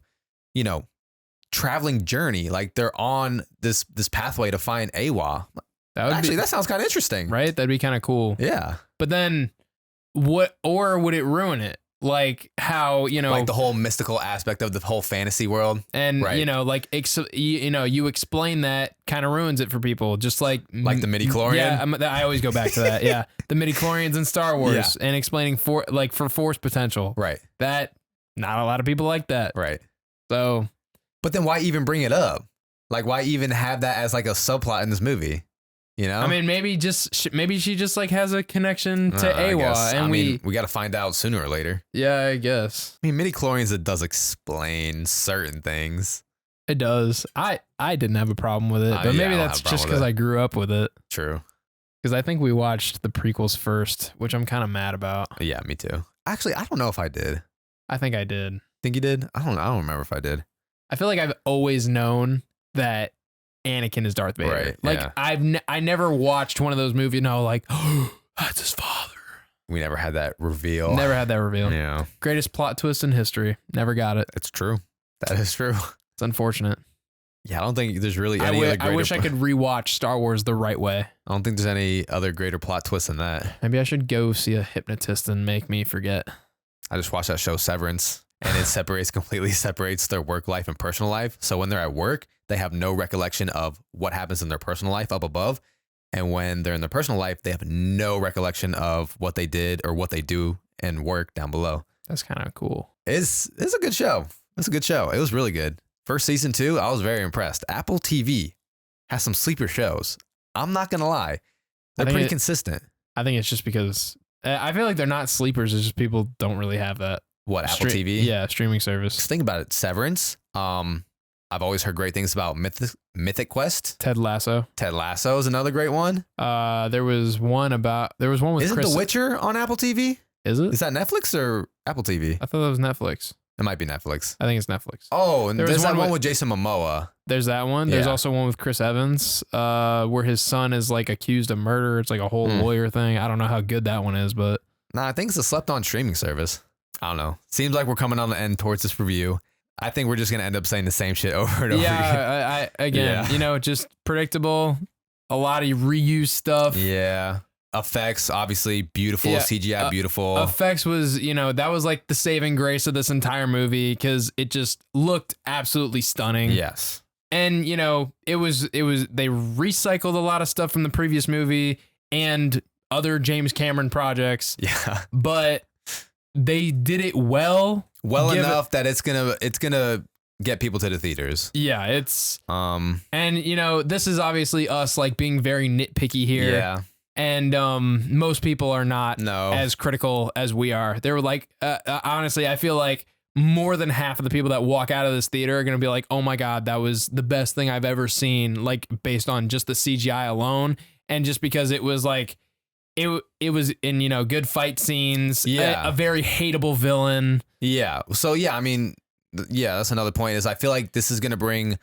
A: traveling journey. Like they're on this pathway to find Awa. That sounds kind of interesting,
B: right? That'd be kind of cool.
A: Yeah,
B: but then. Would it ruin it? Like how,
A: like the whole mystical aspect of the whole fantasy world.
B: And, you explain that kind of ruins it for people. Just like the
A: midichlorian.
B: Yeah. I always go back to that. Yeah. The midichlorians in Star Wars and explaining for force potential.
A: Right.
B: That not a lot of people like that.
A: Right.
B: So.
A: But then why even bring it up? Like why even have that as like a subplot in this movie? I
B: mean, maybe she just like has a connection to Awa, and we
A: got to find out sooner or later.
B: Yeah, I guess.
A: I mean, midichlorians, it does explain certain things.
B: It does. I didn't have a problem with it, but maybe that's just because I grew up with it.
A: True.
B: Because I think we watched the prequels first, which I'm kind of mad about.
A: Yeah, me too. Actually, I don't know if I did.
B: I think I did.
A: Think you did? I don't remember if I did.
B: I feel like I've always known that Anakin is Darth Vader.
A: Right,
B: like I never watched one of those movies. Like, oh, that's his father.
A: We never had that reveal.
B: Never had that reveal.
A: Yeah.
B: Greatest plot twist in history. Never got it.
A: It's true. That is true.
B: It's unfortunate.
A: Yeah, I don't think there's really any other greater.
B: I wish I could rewatch Star Wars the right way.
A: I don't think there's any other greater plot twist than that.
B: Maybe I should go see a hypnotist and make me forget.
A: I just watched that show Severance, and it completely separates their work life and personal life. So when they're at work, they have no recollection of what happens in their personal life up above. And when they're in their personal life, they have no recollection of what they did or what they do and work down below.
B: That's kind of cool.
A: It's a good show. It's a good show. It was really good. First season 2, I was very impressed. Apple TV has some sleeper shows. I'm not going to lie. They're pretty consistent.
B: I think it's just because I feel like they're not sleepers. It's just people don't really have that.
A: What, Apple TV?
B: Yeah, streaming service.
A: Just think about it. Severance. I've always heard great things about Mythic Quest.
B: Ted Lasso.
A: Ted Lasso is another great one.
B: There was one with
A: Isn't The Witcher on Apple TV?
B: Is it?
A: Is that Netflix or Apple TV?
B: I thought that was Netflix.
A: It might be Netflix.
B: I think it's Netflix.
A: Oh, and there's that one with Jason Momoa.
B: There's that one. There's also one with Chris Evans, where his son is like accused of murder. It's like a whole lawyer thing. I don't know how good that one is, but
A: I think it's a slept-on streaming service. I don't know. Seems like we're coming on the end towards this review. I think we're just gonna end up saying the same shit over and over again.
B: Yeah, just predictable. A lot of reused stuff.
A: Yeah. Effects, obviously beautiful. CGI, beautiful.
B: Effects was, that was like the saving grace of this entire movie because it just looked absolutely stunning.
A: Yes.
B: And, it was, they recycled a lot of stuff from the previous movie and other James Cameron projects.
A: Yeah.
B: But they did it well
A: enough that it's gonna get people to the theaters.
B: Yeah, it's, and, this is obviously us like being very nitpicky here.
A: Yeah.
B: And most people are not as critical as we are. They were like, honestly, I feel like more than half of the people that walk out of this theater are going to be like, oh my God, that was the best thing I've ever seen, like based on just the CGI alone. And just because it was like, it was in, good fight scenes, a very hateable villain.
A: Yeah. So, yeah, I mean, that's another point is I feel like this is going to bring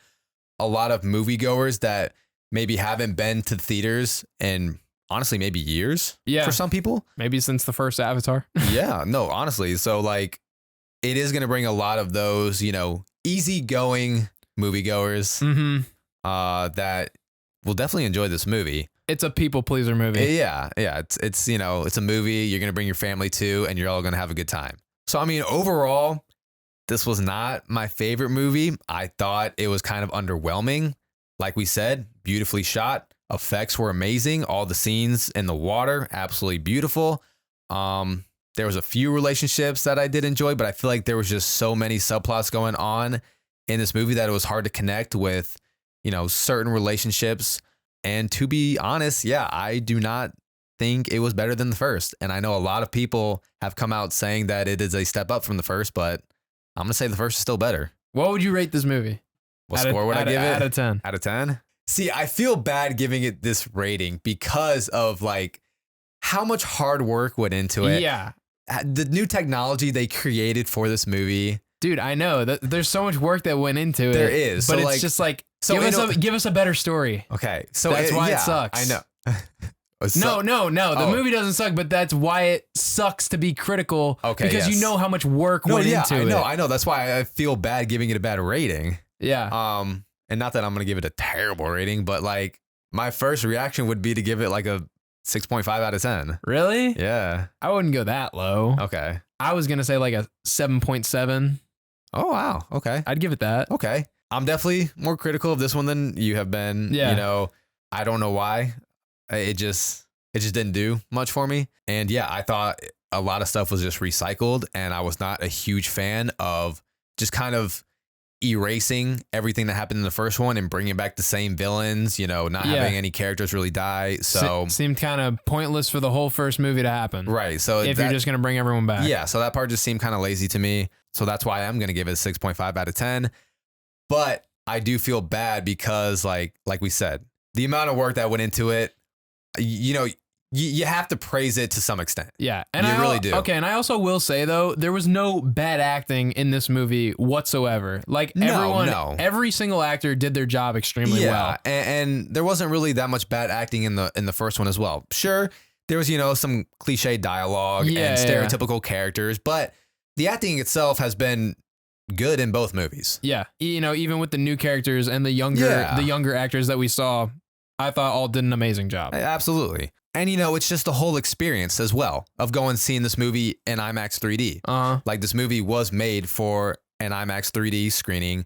A: a lot of moviegoers that maybe haven't been to theaters and honestly, maybe years for some people. Maybe
B: since the first Avatar.
A: Yeah, no, honestly. So like it is going to bring a lot of those, easygoing moviegoers that will definitely enjoy this movie.
B: It's a people pleaser movie.
A: Yeah. It's it's a movie you're going to bring your family to and you're all going to have a good time. So, I mean, overall, this was not my favorite movie. I thought it was kind of underwhelming. Like we said, beautifully shot. Effects were amazing. All the scenes in the water, absolutely beautiful. There was a few relationships that I did enjoy, but I feel like there was just so many subplots going on in this movie that it was hard to connect with, certain relationships. And to be honest, I do not think it was better than the first. And I know a lot of people have come out saying that it is a step up from the first, but I'm going to say the first is still better.
B: What would you rate this movie?
A: What score would I give it?
B: Out of 10.
A: Out of 10? See, I feel bad giving it this rating because of like how much hard work went into it.
B: Yeah.
A: The new technology they created for this movie.
B: Dude, I know that there's so much work that went into it.
A: There is.
B: But it's just like, give us a better story.
A: Okay. So
B: that's why it sucks.
A: I know.
B: No. The movie doesn't suck, but that's why it sucks to be critical.
A: Okay.
B: Because you know how much work went into it.
A: I know. That's why I feel bad giving it a bad rating.
B: Yeah.
A: And not that I'm going to give it a terrible rating, but like my first reaction would be to give it like a 6.5 out of 10.
B: Really?
A: Yeah.
B: I wouldn't go that low.
A: Okay.
B: I was going to say like a 7.7.
A: Oh, wow. Okay.
B: I'd give it that.
A: Okay. I'm definitely more critical of this one than you have been.
B: Yeah.
A: I don't know why. It just didn't do much for me. And yeah, I thought a lot of stuff was just recycled and I was not a huge fan of just kind of erasing everything that happened in the first one and bringing back the same villains, not having any characters really die. So
B: seemed kind of pointless for the whole first movie to happen.
A: Right. So
B: if you're just going to bring everyone back.
A: Yeah. So that part just seemed kind of lazy to me. So that's why I'm going to give it a 6.5 out of 10. But I do feel bad because like we said, the amount of work that went into it, you have to praise it to some extent.
B: Yeah. And
A: you really do.
B: Okay. And I also will say, though, there was no bad acting in this movie whatsoever. Like every single actor did their job extremely well.
A: And there wasn't really that much bad acting in the first one as well. Sure, there was, some cliche dialogue and stereotypical characters, but the acting itself has been good in both movies.
B: Yeah. You know, even with the new characters and the younger actors that we saw, I thought all did an amazing job.
A: Absolutely. And, you know, it's just the whole experience as well of going seeing this movie in IMAX 3D. Like, this movie was made for an IMAX 3D screening,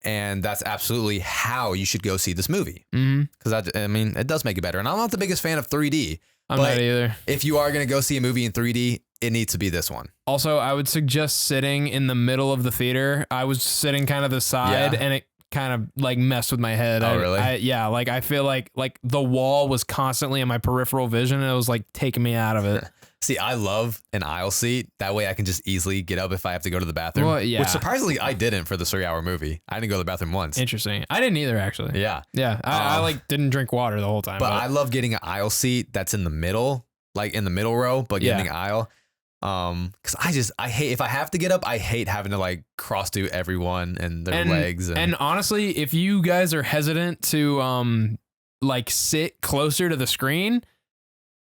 A: and that's absolutely how you should go see this movie. Because, I mean, it does make it better. And I'm not the biggest fan of 3D.
B: I'm not either.
A: If you are going to go see a movie in 3D, it needs to be this one. Also,
B: I would suggest sitting in the middle of the theater. I was sitting kind of the side, and it kind of like messed with my head.
A: Oh, really?
B: Yeah, like I feel like the wall was constantly in my peripheral vision, and it was like taking me out of it.
A: See, I love an aisle seat. That way I can just easily get up if I have to go to the bathroom.
B: Well, yeah.
A: Which surprisingly I didn't for the 3-hour movie. I didn't go to the bathroom once.
B: Interesting. I didn't either, actually.
A: Yeah.
B: Yeah. I like didn't drink water the whole time.
A: But I love getting an aisle seat that's in the middle, like in the middle row, but getting the aisle. Cause I hate, if I have to get up, I hate having to like cross through everyone and their legs.
B: And honestly, if you guys are hesitant to, like sit closer to the screen,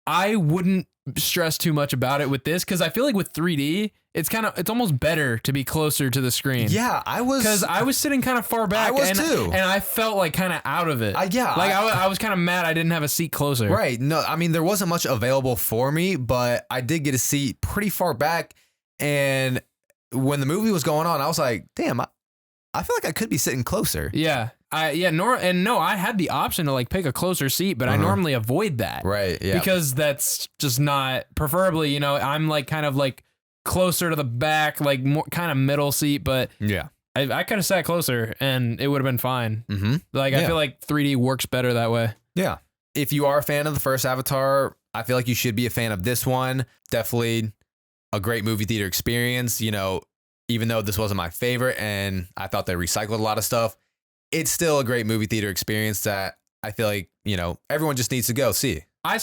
B: I wouldn't stress too much about it with this. Cause I feel like with 3D, it's almost better to be closer to the screen.
A: Yeah, I was
B: sitting kind of far back.
A: I was too.
B: And I felt like kind of out of it. I was kind of mad I didn't have a seat closer.
A: Right. No, I mean, there wasn't much available for me, but I did get a seat pretty far back. And when the movie was going on, I was like, damn, I feel like I could be sitting closer.
B: Yeah. I had the option to like pick a closer seat, but I normally avoid that.
A: Right. Yeah.
B: Because that's just not, preferably, you know, I'm like kind of like closer to the back, like more kind of middle seat, but
A: yeah,
B: I could have sat closer and it would have been fine. Like, I feel like 3D works better that way.
A: Yeah. If you are a fan of the first Avatar, I feel like you should be a fan of this one. Definitely a great movie theater experience. You know, even though this wasn't my favorite and I thought they recycled a lot of stuff, it's still a great movie theater experience that I feel like, you know, everyone just needs to go see.
B: I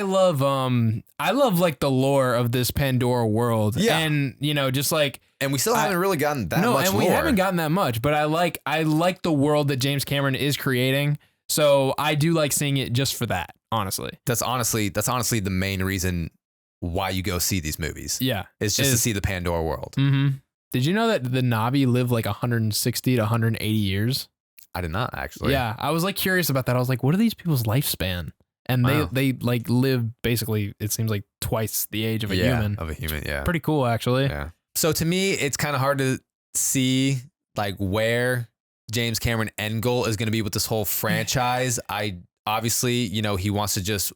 B: love like the lore of this Pandora world. Yeah. And, you know, just like,
A: and we still haven't really gotten that much lore.
B: No, and we haven't gotten that much, but I like the world that James Cameron is creating. So I do like seeing it just for that, honestly.
A: That's honestly the main reason why you go see these movies.
B: Yeah.
A: It's just to see the Pandora world.
B: Did you know that the Na'vi live like 160 to 180 years?
A: I did not, actually.
B: Yeah. I was like curious about that. I was like, what are these people's lifespan? And they like live basically, it seems like twice the age of a human.
A: Of a human, yeah.
B: Pretty cool, actually.
A: Yeah. So to me, it's kind of hard to see like where James Cameron end goal is going to be with this whole franchise. I obviously, you know, he wants to just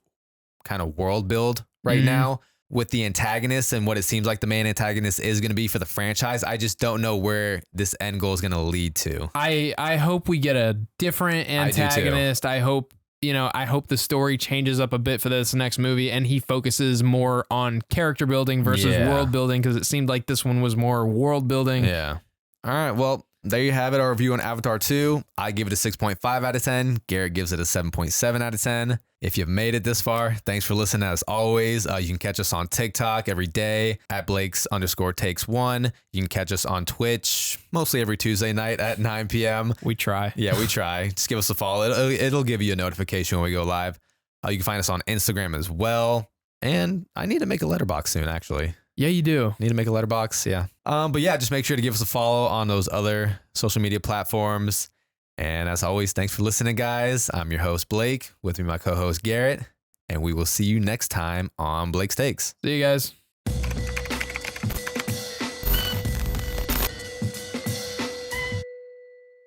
A: kind of world build right now with the antagonist and what it seems like the main antagonist is going to be for the franchise. I just don't know where this end goal is going to lead to.
B: I hope we get a different antagonist. I hope the story changes up a bit for this next movie and he focuses more on character building versus world building, because it seemed like this one was more world building.
A: Yeah. All right. Well, there you have it. Our review on Avatar 2. I give it a 6.5 out of 10. Garrett gives it a 7.7 out of 10. If you've made it this far, thanks for listening. As always, you can catch us on TikTok every day at Blake's_takes1. You can catch us on Twitch mostly every Tuesday night at 9 p.m.
B: We try.
A: Yeah, we try. Just give us a follow. It'll give you a notification when we go live. You can find us on Instagram as well. And I need to make a letterbox soon, actually.
B: Yeah, you do.
A: Need to make a letterbox. Yeah. But yeah, just make sure to give us a follow on those other social media platforms. And as always, thanks for listening, guys. I'm your host, Blake. With me, my co-host, Garrett. And we will see you next time on Blake's Takes.
B: See you guys.